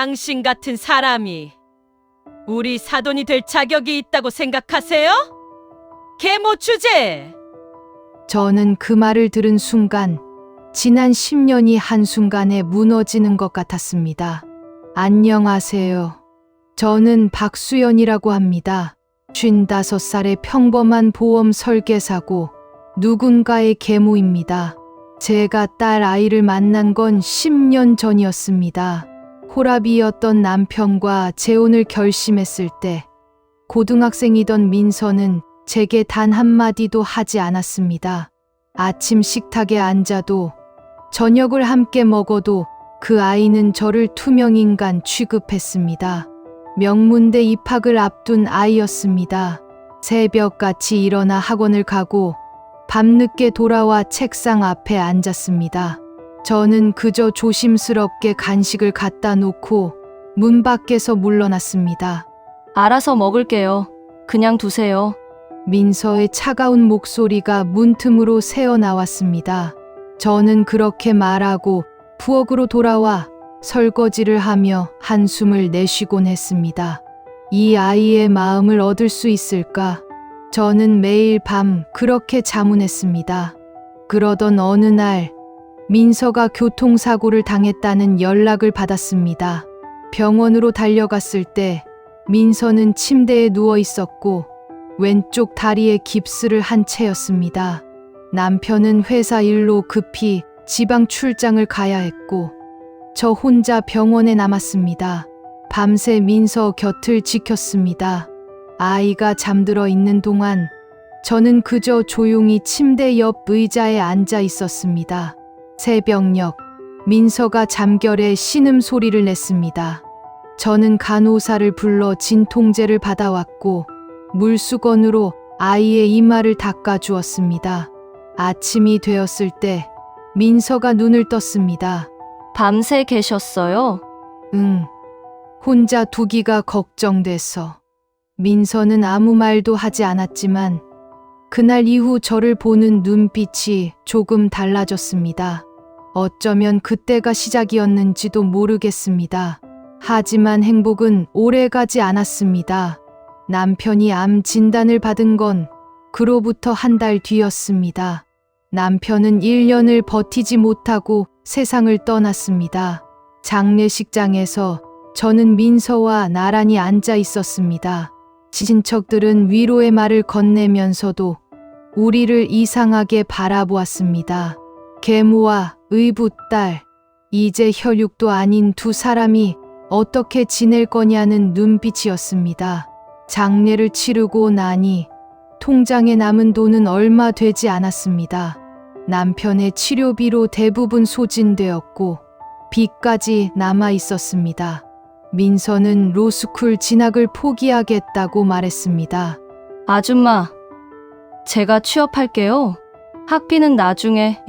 당신 같은 사람이 우리 사돈이 될 자격이 있다고 생각하세요? 계모 주제! 저는 그 말을 들은 순간 지난 10년이 한순간에 무너지는 것 같았습니다. 안녕하세요. 저는 박수연이라고 합니다. 55살의 평범한 보험 설계사고 누군가의 계모입니다. 제가 딸 아이를 만난 건 10년 전이었습니다. 호랍이었던 남편과 재혼을 결심했을 때 고등학생이던 민서는 제게 단 한마디도 하지 않았습니다. 아침 식탁에 앉아도 저녁을 함께 먹어도 그 아이는 저를 투명인간 취급했습니다. 명문대 입학을 앞둔 아이였습니다. 새벽같이 일어나 학원을 가고 밤늦게 돌아와 책상 앞에 앉았습니다. 저는 그저 조심스럽게 간식을 갖다 놓고 문 밖에서 물러났습니다. 알아서 먹을게요. 그냥 두세요. 민서의 차가운 목소리가 문틈으로 새어 나왔습니다. 저는 그렇게 말하고 부엌으로 돌아와 설거지를 하며 한숨을 내쉬곤 했습니다. 이 아이의 마음을 얻을 수 있을까? 저는 매일 밤 그렇게 자문했습니다. 그러던 어느 날 민서가 교통사고를 당했다는 연락을 받았습니다. 병원으로 달려갔을 때 민서는 침대에 누워 있었고 왼쪽 다리에 깁스를 한 채였습니다. 남편은 회사 일로 급히 지방 출장을 가야 했고 저 혼자 병원에 남았습니다. 밤새 민서 곁을 지켰습니다. 아이가 잠들어 있는 동안 저는 그저 조용히 침대 옆 의자에 앉아 있었습니다. 새벽녘 민서가 잠결에 신음소리를 냈습니다. 저는 간호사를 불러 진통제를 받아왔고 물수건으로 아이의 이마를 닦아주었습니다. 아침이 되었을 때 민서가 눈을 떴습니다. 밤새 계셨어요? 응. 혼자 두기가 걱정돼서. 민서는 아무 말도 하지 않았지만 그날 이후 저를 보는 눈빛이 조금 달라졌습니다. 어쩌면 그때가 시작이었는지도 모르겠습니다. 하지만 행복은 오래가지 않았습니다. 남편이 암 진단을 받은 건 그로부터 한 달 뒤였습니다. 남편은 1년을 버티지 못하고 세상을 떠났습니다. 장례식장에서 저는 민서와 나란히 앉아 있었습니다. 친척들은 위로의 말을 건네면서도 우리를 이상하게 바라보았습니다. 계모와 의붓딸, 이제 혈육도 아닌 두 사람이 어떻게 지낼 거냐는 눈빛이었습니다. 장례를 치르고 나니 통장에 남은 돈은 얼마 되지 않았습니다. 남편의 치료비로 대부분 소진되었고 빚까지 남아 있었습니다. 민서는 로스쿨 진학을 포기하겠다고 말했습니다. 아줌마, 제가 취업할게요. 학비는 나중에.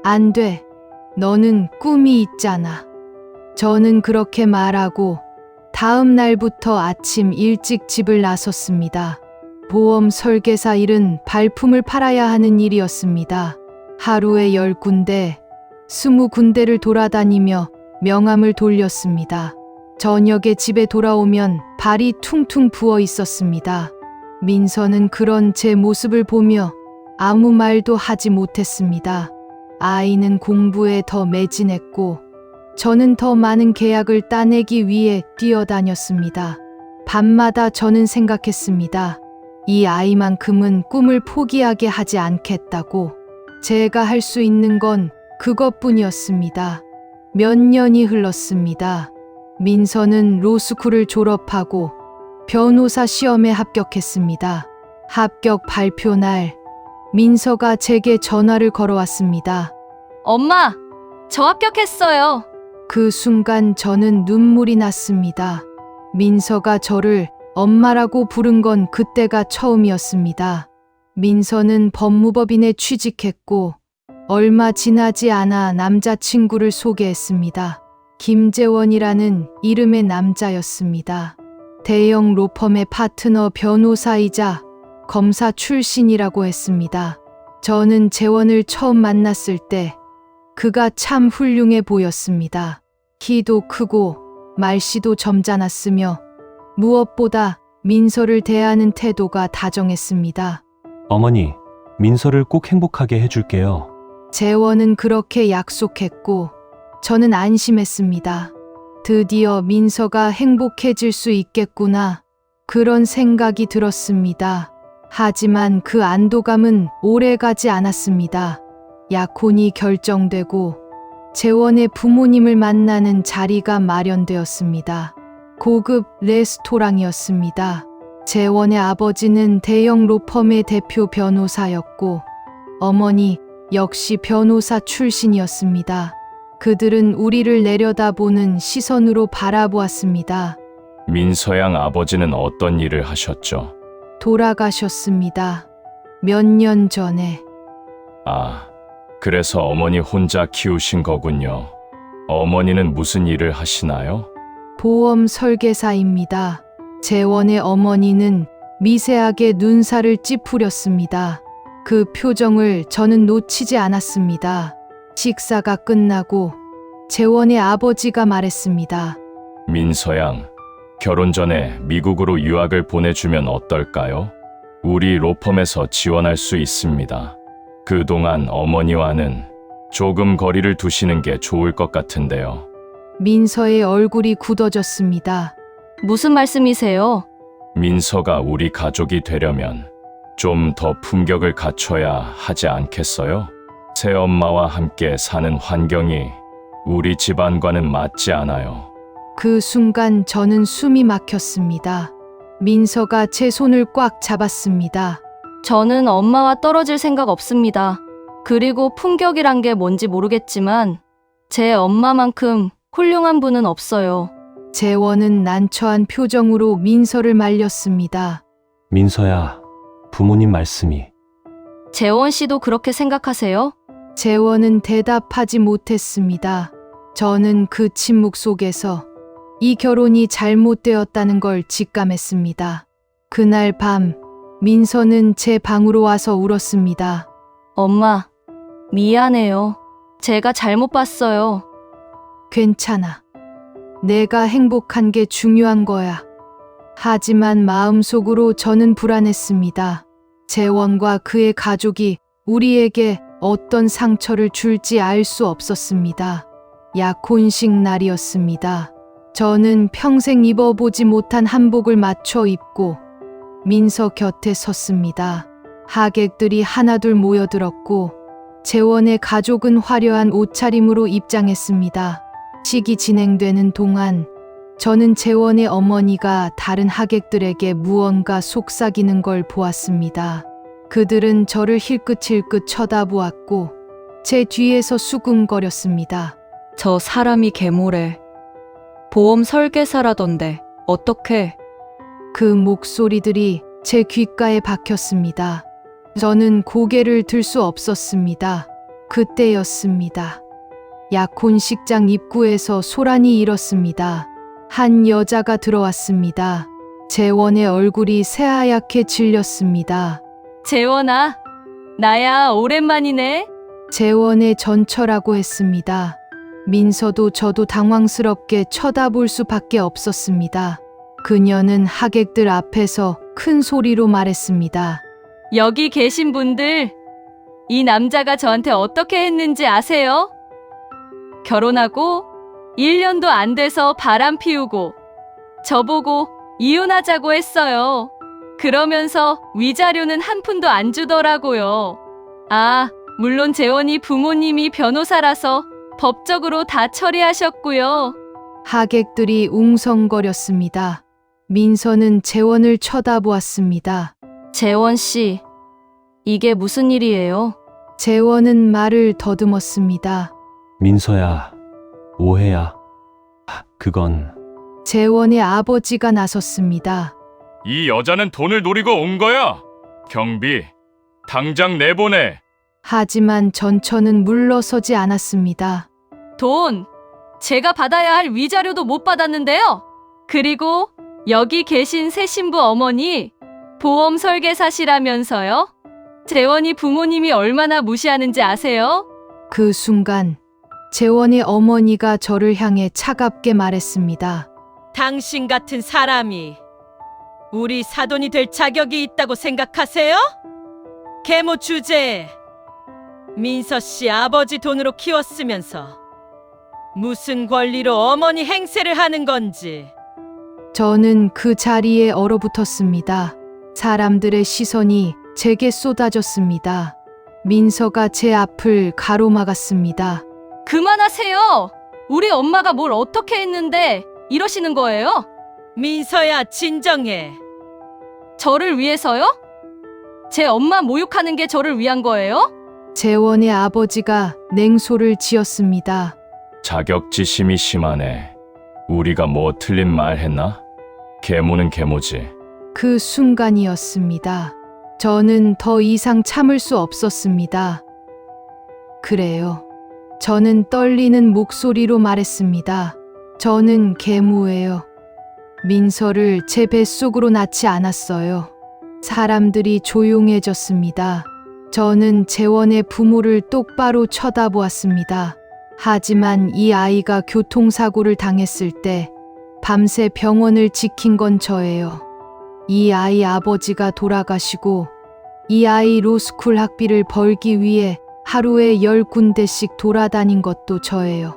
안 돼. 너는 꿈이 있잖아. 저는 그렇게 말하고 다음 날부터 아침 일찍 집을 나섰습니다. 보험 설계사 일은 발품을 팔아야 하는 일이었습니다. 하루에 10군데, 20군데를 돌아다니며 명함을 돌렸습니다. 저녁에 집에 돌아오면 발이 퉁퉁 부어 있었습니다. 민서는 그런 제 모습을 보며 아무 말도 하지 못했습니다. 아이는 공부에 더 매진했고 저는 더 많은 계약을 따내기 위해 뛰어다녔습니다. 밤마다 저는 생각했습니다. 이 아이만큼은 꿈을 포기하게 하지 않겠다고. 제가 할 수 있는 건 그것뿐이었습니다. 몇 년이 흘렀습니다. 민서는 로스쿨을 졸업하고 변호사 시험에 합격했습니다. 합격 발표 날 민서가 제게 전화를 걸어왔습니다. 엄마, 저 합격했어요. 그 순간 저는 눈물이 났습니다. 민서가 저를 엄마라고 부른 건 그때가 처음이었습니다. 민서는 법무법인에 취직했고 얼마 지나지 않아 남자친구를 소개했습니다. 김재원이라는 이름의 남자였습니다. 대형 로펌의 파트너 변호사이자 검사 출신이라고 했습니다. 저는 재원을 처음 만났을 때 그가 참 훌륭해 보였습니다. 키도 크고 말씨도 점잖았으며 무엇보다 민서를 대하는 태도가 다정했습니다. 어머니, 민서를 꼭 행복하게 해줄게요. 재원은 그렇게 약속했고 저는 안심했습니다. 드디어 민서가 행복해질 수 있겠구나. 그런 생각이 들었습니다. 하지만 그 안도감은 오래 가지 않았습니다. 약혼이 결정되고 재원의 부모님을 만나는 자리가 마련되었습니다. 고급 레스토랑이었습니다. 재원의 아버지는 대형 로펌의 대표 변호사였고 어머니 역시 변호사 출신이었습니다. 그들은 우리를 내려다보는 시선으로 바라보았습니다. 민서양 아버지는 어떤 일을 하셨죠? 돌아가셨습니다. 몇 년 전에. 아, 그래서 어머니 혼자 키우신 거군요. 어머니는 무슨 일을 하시나요? 보험 설계사입니다. 재원의 어머니는 미세하게 눈살을 찌푸렸습니다. 그 표정을 저는 놓치지 않았습니다. 식사가 끝나고 재원의 아버지가 말했습니다. 민서양, 결혼 전에 미국으로 유학을 보내주면 어떨까요? 우리 로펌에서 지원할 수 있습니다. 그동안 어머니와는 조금 거리를 두시는 게 좋을 것 같은데요. 민서의 얼굴이 굳어졌습니다. 무슨 말씀이세요? 민서가 우리 가족이 되려면 좀 더 품격을 갖춰야 하지 않겠어요? 새엄마와 함께 사는 환경이 우리 집안과는 맞지 않아요. 그 순간 저는 숨이 막혔습니다. 민서가 제 손을 꽉 잡았습니다. 저는 엄마와 떨어질 생각 없습니다. 그리고 품격이란 게 뭔지 모르겠지만 제 엄마만큼 훌륭한 분은 없어요. 재원은 난처한 표정으로 민서를 말렸습니다. 민서야, 부모님 말씀이. 재원 씨도 그렇게 생각하세요? 재원은 대답하지 못했습니다. 저는 그 침묵 속에서 이 결혼이 잘못되었다는 걸 직감했습니다. 그날 밤, 민서는 제 방으로 와서 울었습니다. 엄마, 미안해요. 제가 잘못 봤어요. 괜찮아. 내가 행복한 게 중요한 거야. 하지만 마음속으로 저는 불안했습니다. 재원과 그의 가족이 우리에게 어떤 상처를 줄지 알 수 없었습니다. 약혼식 날이었습니다. 저는 평생 입어보지 못한 한복을 맞춰 입고 민서 곁에 섰습니다. 하객들이 하나둘 모여들었고 재원의 가족은 화려한 옷차림으로 입장했습니다. 식이 진행되는 동안 저는 재원의 어머니가 다른 하객들에게 무언가 속삭이는 걸 보았습니다. 그들은 저를 힐끗힐끗 쳐다보았고 제 뒤에서 수군거렸습니다. 저 사람이 계모래. 보험 설계사라던데 어떡해? 그 목소리들이 제 귓가에 박혔습니다. 저는 고개를 들 수 없었습니다. 그때였습니다. 약혼식장 입구에서 소란이 일었습니다. 한 여자가 들어왔습니다. 재원의 얼굴이 새하얗게 질렸습니다. 재원아, 나야, 오랜만이네. 재원의 전처라고 했습니다. 민서도 저도 당황스럽게 쳐다볼 수밖에 없었습니다. 그녀는 하객들 앞에서 큰 소리로 말했습니다. 여기 계신 분들, 이 남자가 저한테 어떻게 했는지 아세요? 결혼하고 1년도 안 돼서 바람 피우고 저보고 이혼하자고 했어요. 그러면서 위자료는 한 푼도 안 주더라고요. 아, 물론 재원이 부모님이 변호사라서 법적으로 다 처리하셨고요. 하객들이 웅성거렸습니다. 민서는 재원을 쳐다보았습니다. 재원 씨, 이게 무슨 일이에요? 재원은 말을 더듬었습니다. 민서야, 오해야. 그건 재원의 아버지가 나섰습니다. 이 여자는 돈을 노리고 온 거야. 경비, 당장 내보내. 하지만 전처는 물러서지 않았습니다. 돈, 제가 받아야 할 위자료도 못 받았는데요. 그리고 여기 계신 새 신부 어머니, 보험 설계사시라면서요? 재원이 부모님이 얼마나 무시하는지 아세요? 그 순간 재원의 어머니가 저를 향해 차갑게 말했습니다. 당신 같은 사람이 우리 사돈이 될 자격이 있다고 생각하세요? 계모 주제에 민서 씨 아버지 돈으로 키웠으면서 무슨 권리로 어머니 행세를 하는 건지. 저는 그 자리에 얼어붙었습니다. 사람들의 시선이 제게 쏟아졌습니다. 민서가 제 앞을 가로막았습니다. 그만하세요. 우리 엄마가 뭘 어떻게 했는데 이러시는 거예요? 민서야, 진정해. 저를 위해서요? 제 엄마 모욕하는 게 저를 위한 거예요? 재원의 아버지가 냉소를 지었습니다. 자격지심이 심하네. 우리가 뭐 틀린 말 했나? 계모는 계모지. 그 순간이었습니다. 저는 더 이상 참을 수 없었습니다. 그래요. 저는 떨리는 목소리로 말했습니다. 저는 계모예요. 민서를 제 뱃속으로 낳지 않았어요. 사람들이 조용해졌습니다. 저는 재원의 부모를 똑바로 쳐다보았습니다. 하지만 이 아이가 교통사고를 당했을 때 밤새 병원을 지킨 건 저예요. 이 아이 아버지가 돌아가시고 이 아이 로스쿨 학비를 벌기 위해 하루에 10군데씩 돌아다닌 것도 저예요.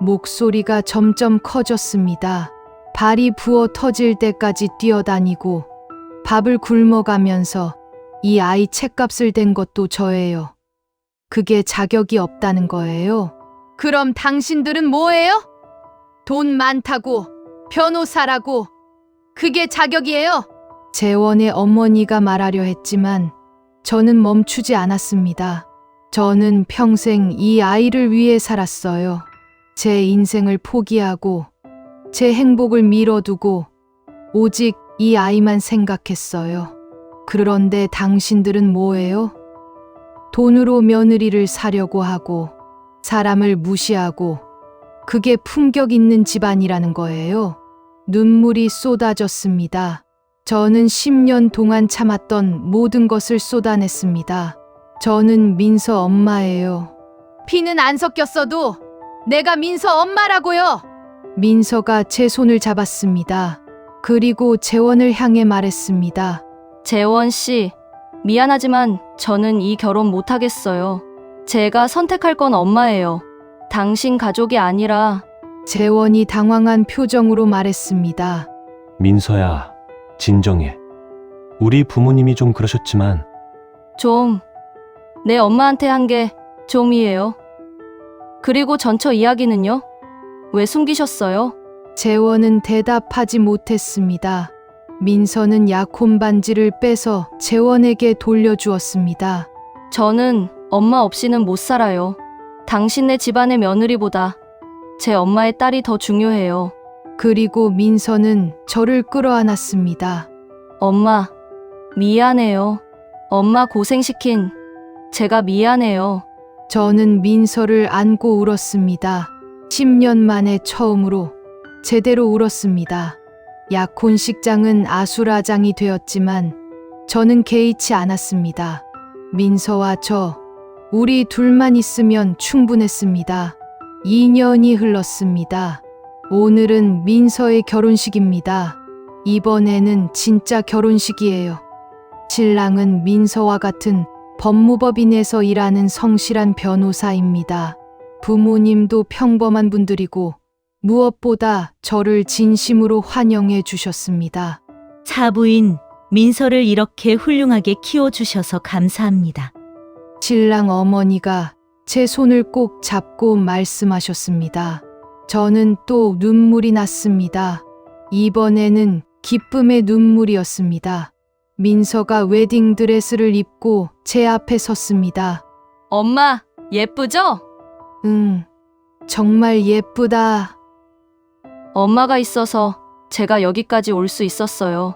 목소리가 점점 커졌습니다. 발이 부어 터질 때까지 뛰어다니고 밥을 굶어가면서 이 아이 책값을 댄 것도 저예요. 그게 자격이 없다는 거예요. 그럼 당신들은 뭐예요? 돈 많다고, 변호사라고, 그게 자격이에요? 재원의 어머니가 말하려 했지만 저는 멈추지 않았습니다. 저는 평생 이 아이를 위해 살았어요. 제 인생을 포기하고 제 행복을 미뤄두고 오직 이 아이만 생각했어요. 그런데 당신들은 뭐예요? 돈으로 며느리를 사려고 하고 사람을 무시하고 그게 품격 있는 집안이라는 거예요. 눈물이 쏟아졌습니다. 저는 10년 동안 참았던 모든 것을 쏟아냈습니다. 저는 민서 엄마예요. 피는 안 섞였어도 내가 민서 엄마라고요. 민서가 제 손을 잡았습니다. 그리고 재원을 향해 말했습니다. 재원 씨, 미안하지만 저는 이 결혼 못 하겠어요. 제가 선택할 건 엄마예요. 당신 가족이 아니라. 재원이 당황한 표정으로 말했습니다. 민서야, 진정해. 우리 부모님이 좀 그러셨지만 좀, 내 엄마한테 한 게 좀이에요. 그리고 전처 이야기는요? 왜 숨기셨어요? 재원은 대답하지 못했습니다. 민서는 약혼 반지를 빼서 재원에게 돌려주었습니다. 저는 엄마 없이는 못 살아요. 당신네 집안의 며느리보다 제 엄마의 딸이 더 중요해요. 그리고 민서는 저를 끌어안았습니다. 엄마, 미안해요. 엄마 고생시킨 제가 미안해요. 저는 민서를 안고 울었습니다. 10년 만에 처음으로 제대로 울었습니다. 약혼식장은 아수라장이 되었지만 저는 개의치 않았습니다. 민서와 저, 우리 둘만 있으면 충분했습니다. 2년이 흘렀습니다. 오늘은 민서의 결혼식입니다. 이번에는 진짜 결혼식이에요. 신랑은 민서와 같은 법무법인에서 일하는 성실한 변호사입니다. 부모님도 평범한 분들이고 무엇보다 저를 진심으로 환영해 주셨습니다. 사부인 민서를 이렇게 훌륭하게 키워주셔서 감사합니다. 신랑 어머니가 제 손을 꼭 잡고 말씀하셨습니다. 저는 또 눈물이 났습니다. 이번에는 기쁨의 눈물이었습니다. 민서가 웨딩드레스를 입고 제 앞에 섰습니다. 엄마, 예쁘죠? 응, 정말 예쁘다. 엄마가 있어서 제가 여기까지 올 수 있었어요.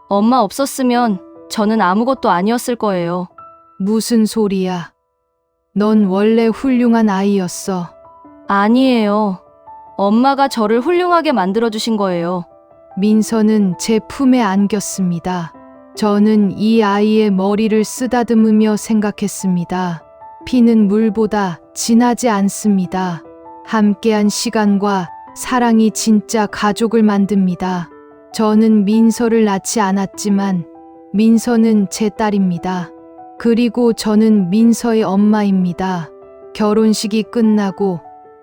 엄마 없었으면 저는 아무것도 아니었을 거예요. 무슨 소리야. 넌 원래 훌륭한 아이였어. 아니에요. 엄마가 저를 훌륭하게 만들어주신 거예요. 민서는 제 품에 안겼습니다. 저는 이 아이의 머리를 쓰다듬으며 생각했습니다. 피는 물보다 진하지 않습니다. 함께한 시간과 사랑이 진짜 가족을 만듭니다. 저는 민서를 낳지 않았지만 민서는 제 딸입니다. 그리고 저는 민서의 엄마입니다. 결혼식이 끝나고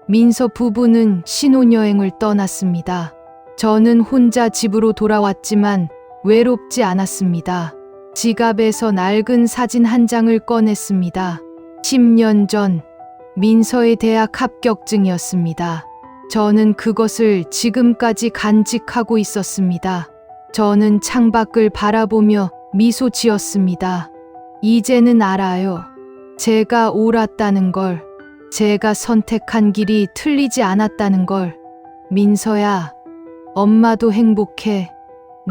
민서 부부는 신혼여행을 떠났습니다. 저는 혼자 집으로 돌아왔지만 외롭지 않았습니다. 지갑에서 낡은 사진 한 장을 꺼냈습니다. 10년 전 민서의 대학 합격증이었습니다. 저는 그것을 지금까지 간직하고 있었습니다. 저는 창밖을 바라보며 미소 지었습니다. 이제는 알아요. 제가 옳았다는 걸, 제가 선택한 길이 틀리지 않았다는 걸. 민서야, 엄마도 행복해.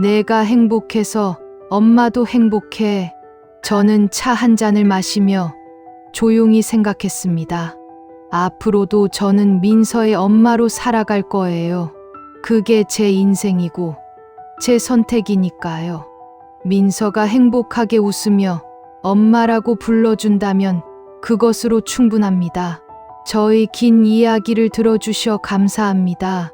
내가 행복해서 엄마도 행복해. 저는 차 한 잔을 마시며 조용히 생각했습니다. 앞으로도 저는 민서의 엄마로 살아갈 거예요. 그게 제 인생이고 제 선택이니까요. 민서가 행복하게 웃으며 엄마라고 불러준다면 그것으로 충분합니다. 저의 긴 이야기를 들어주셔 감사합니다.